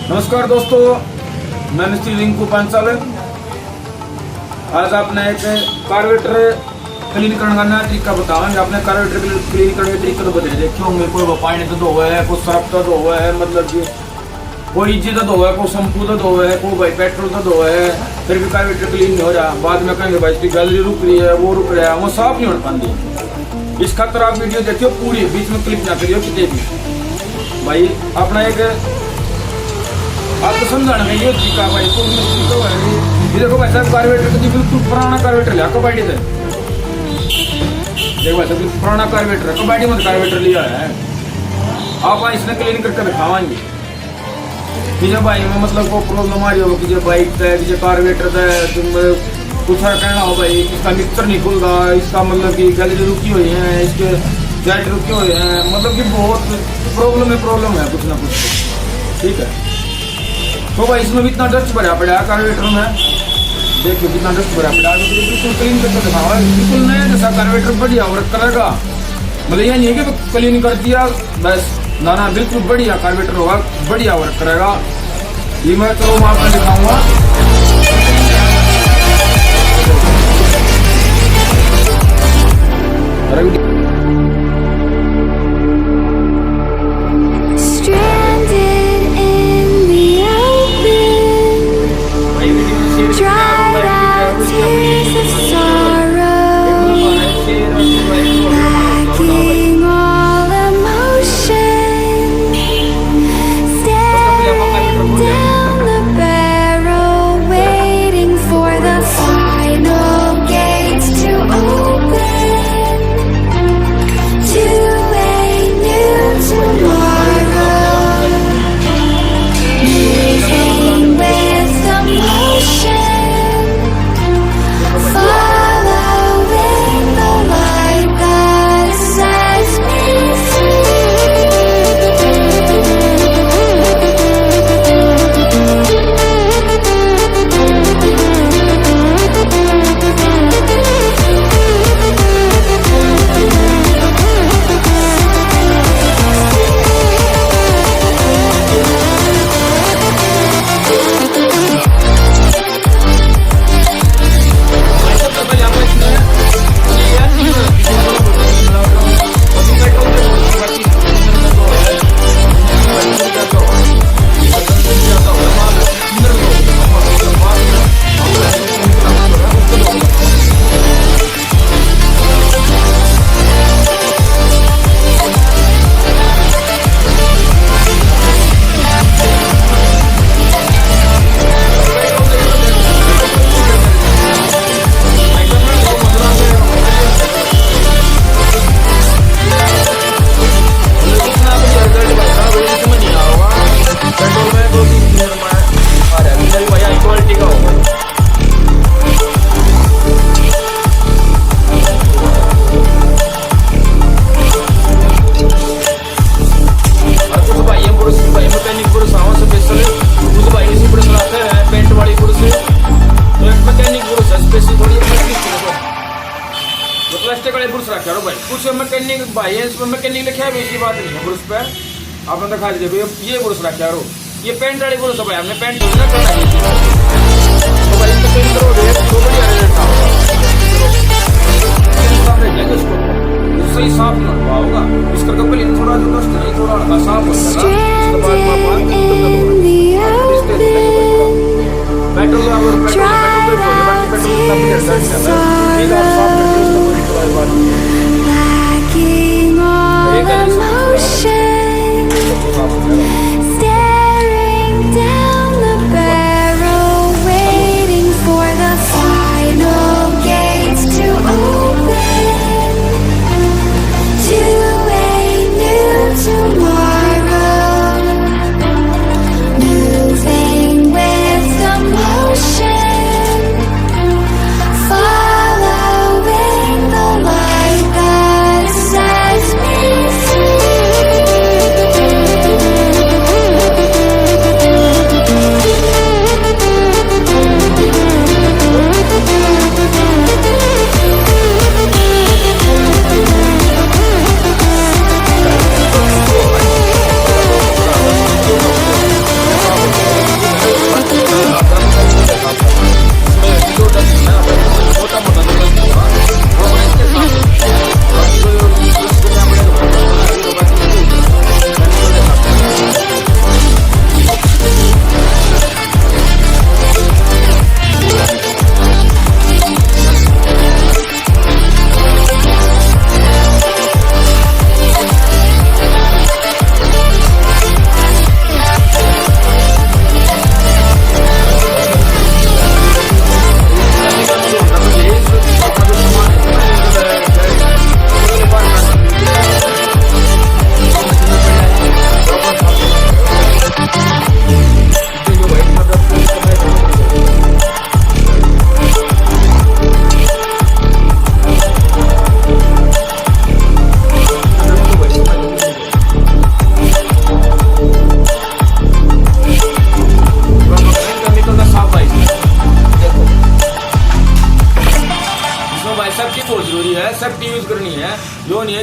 नमस्कार दोस्तों, मैं मिस्त्री रिंकू पांचाल। आज आपने एक कार्बोरेटर क्लीन करने का नया तरीका बताऊंगे। आपने कार्बोरेटर क्लीन करने का तरीका तो बताया, देखिए होंगे कोई पानी तो धोवा है, कोई सर्फ तो धोवा है, मतलब कि कोई इजी तो धोवा है, कोई शंपू तो धोवा है, कोई भाई पेट्रोल तो धोवा है, फिर भी कार्बोरेटर क्लीन नहीं हो रहा। बाद में कहेंगे भाई इसकी गैलरी रुक रही है, वो रुक रहा है, वो साफ नहीं हो पाती। इस खातर आप वीडियो देखियो पूरी, बीच में क्लिक ना करियो कितने भी। भाई अपना एक आपको समझाना है ये तरीका भाई तो है। ये देखो भाई साहब कार्बोरेटर तो बिल्कुल पुराना कार्बोरेटर लिया कबाड़ी से। देखो भाई साहब पुराना कार्बोरेटर कबाड़ी में कार्बोरेटर लिया है। आप इसने क्लीन करके दिखावाएंगे कि जब भाई में मतलब को प्रॉब्लम आ रही हो कि जो बाइक है कि कार्बोरेटर है, तुम कुछ कहना हो भाई इसका मिक्सर नहीं खुल रहा, इसका मतलब कि गैलरी रुकी हुई है, इसके जेट रुके हुए हैं, मतलब कि बहुत प्रॉब्लम है कुछ ना कुछ। ठीक है, तो भाई इसमें भी इतना डस्ट भरा पड़ा कार्बोरेटर में। देखिए कितना डस्ट भरा पड़ा, बिल्कुल क्लीन करके दिखाओ। बिल्कुल नया जैसा कार्बोरेटर बढ़िया वर्क करेगा, मतलब ये नहीं है कि क्लीन कर दिया बस, ना बिल्कुल बढ़िया कार्बोरेटर होगा, बढ़िया वर्क करेगा। ये मैं तो आपको दिखाऊंगा। प्लास्टिक वाले ब्रश रखे भाई, कुछ मैकेनिक भाई है इसमें मैकेनिक लिखा है, इसकी बात नहीं है। ब्रश पे आपने दिखा दीजिए ये ब्रश रखे यारो, ये पेंट वाली ब्रश है भाई, हमने पेंट ना करना है तो भाई इनका पेंट करोगे तो बढ़िया रेट इसको सही साफ ना हुआ होगा। इसका कपल थोड़ा जो डस्ट नहीं थोड़ा हल्का साफ हो जाएगा। उसके बाद petrol lacking all emotion, staring down the barrel, waiting for the final gates to open to a new tomorrow, moving with the motion, following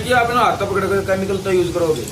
कि आप ना हाथ पकड़ कर केमिकल तो यूज करोगे